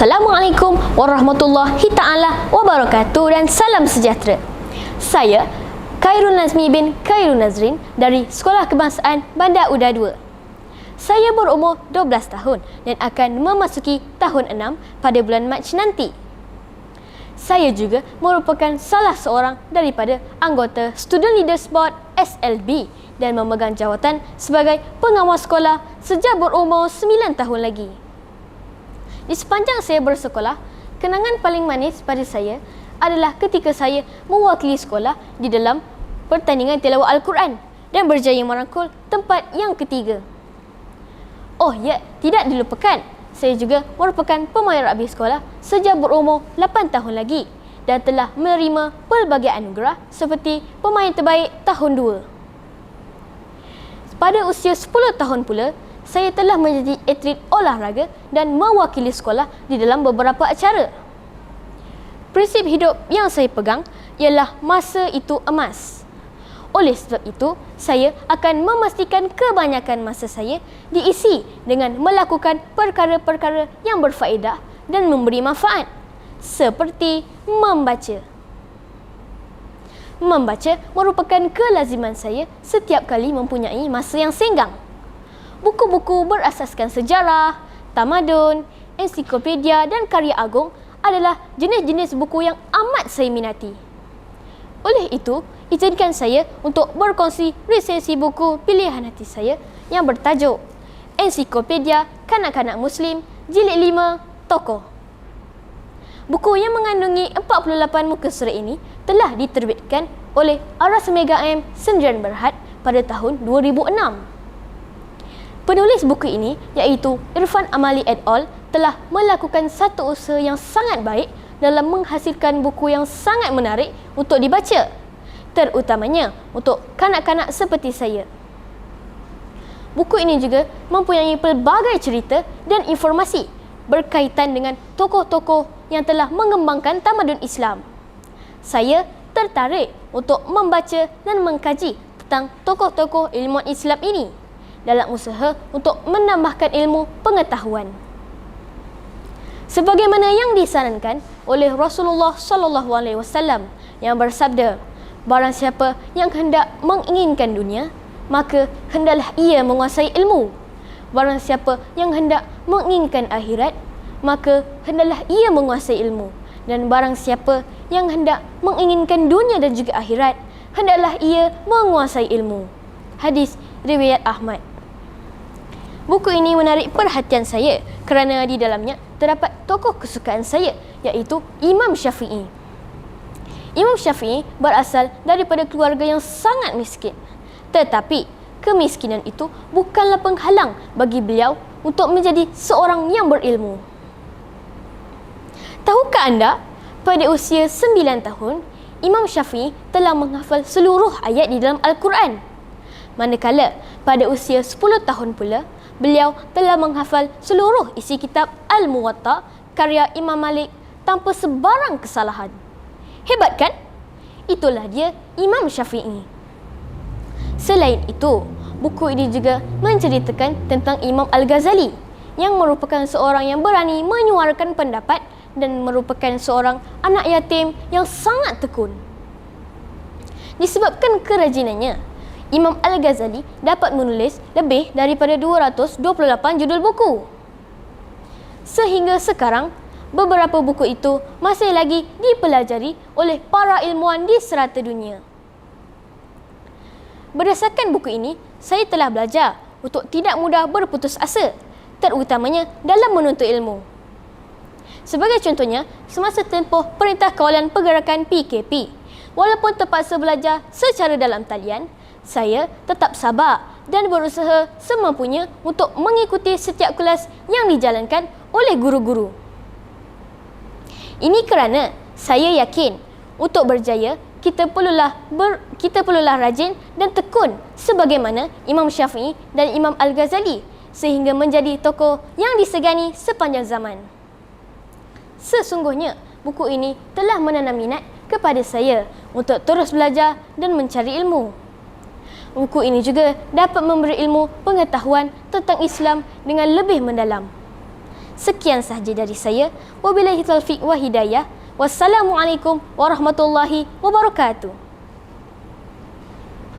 Assalamualaikum warahmatullahi ta'ala wabarakatuh dan salam sejahtera. Saya Khairul Nazmi bin Khairul Nazrin dari Sekolah Kebangsaan Bandar Udara 2. Saya berumur 12 tahun dan akan memasuki tahun 6 pada bulan Mac nanti. Saya juga merupakan salah seorang daripada anggota Student Leaders Board SLB dan memegang jawatan sebagai pengawas sekolah sejak berumur 9 tahun lagi. Di sepanjang saya bersekolah, kenangan paling manis pada saya adalah ketika saya mewakili sekolah di dalam pertandingan tilawah Al-Quran dan berjaya merangkul tempat yang ketiga. Oh ya, tidak dilupakan, saya juga merupakan pemain rugby sekolah sejak berumur 8 tahun lagi dan telah menerima pelbagai anugerah seperti pemain terbaik tahun 2. Pada usia 10 tahun pula, saya telah menjadi atlet olahraga dan mewakili sekolah di dalam beberapa acara. Prinsip hidup yang saya pegang ialah masa itu emas. Oleh sebab itu, saya akan memastikan kebanyakan masa saya diisi dengan melakukan perkara-perkara yang berfaedah dan memberi manfaat, seperti membaca. Membaca merupakan kelaziman saya setiap kali mempunyai masa yang senggang. Buku-buku berasaskan sejarah, tamadun, ensiklopedia dan karya agung adalah jenis-jenis buku yang amat saya minati. Oleh itu, izinkan saya untuk berkongsi resensi buku pilihan hati saya yang bertajuk Ensiklopedia Kanak-Kanak Muslim Jilid 5 Tokoh. Buku yang mengandungi 48 muka surat ini telah diterbitkan oleh Aras Mega M Sendirian Berhad pada tahun 2006. Penulis buku ini iaitu Irfan Amali et al. Telah melakukan satu usaha yang sangat baik dalam menghasilkan buku yang sangat menarik untuk dibaca, terutamanya untuk kanak-kanak seperti saya. Buku ini juga mempunyai pelbagai cerita dan informasi berkaitan dengan tokoh-tokoh yang telah mengembangkan tamadun Islam. Saya tertarik untuk membaca dan mengkaji tentang tokoh-tokoh ilmuwan Islam ini dalam usaha untuk menambahkan ilmu pengetahuan. Sebagaimana yang disarankan oleh Rasulullah SAW yang bersabda, barang siapa yang hendak menginginkan dunia, maka hendaklah ia menguasai ilmu. Barang siapa yang hendak menginginkan akhirat, maka hendaklah ia menguasai ilmu. Dan barang siapa yang hendak menginginkan dunia dan juga akhirat, hendaklah ia menguasai ilmu. Hadis riwayat Ahmad. Buku ini menarik perhatian saya kerana di dalamnya terdapat tokoh kesukaan saya iaitu Imam Syafi'i. Imam Syafi'i berasal daripada keluarga yang sangat miskin. Tetapi kemiskinan itu bukanlah penghalang bagi beliau untuk menjadi seorang yang berilmu. Tahukah anda, pada usia 9 tahun, Imam Syafi'i telah menghafal seluruh ayat di dalam Al-Quran. Manakala pada usia 10 tahun pula, beliau telah menghafal seluruh isi kitab Al-Muwatta karya Imam Malik tanpa sebarang kesalahan. Hebat kan? Itulah dia Imam Syafi'i. Selain itu, buku ini juga menceritakan tentang Imam Al-Ghazali yang merupakan seorang yang berani menyuarakan pendapat dan merupakan seorang anak yatim yang sangat tekun. Disebabkan kerajinannya, Imam Al-Ghazali dapat menulis lebih daripada 228 judul buku. Sehingga sekarang, beberapa buku itu masih lagi dipelajari oleh para ilmuwan di serata dunia. Berdasarkan buku ini, saya telah belajar untuk tidak mudah berputus asa, terutamanya dalam menuntut ilmu. Sebagai contohnya, semasa tempoh Perintah Kawalan Pergerakan PKP, walaupun terpaksa belajar secara dalam talian, saya tetap sabar dan berusaha semampunya untuk mengikuti setiap kelas yang dijalankan oleh guru-guru. Ini kerana saya yakin untuk berjaya kita perlulah rajin dan tekun sebagaimana Imam Syafi'i dan Imam Al-Ghazali sehingga menjadi tokoh yang disegani sepanjang zaman. Sesungguhnya buku ini telah menanam minat kepada saya untuk terus belajar dan mencari ilmu. Buku ini juga dapat memberi ilmu pengetahuan tentang Islam dengan lebih mendalam. Sekian sahaja dari saya. Wabillahi taufiq wa hidayah. Wassalamualaikum warahmatullahi wabarakatuh.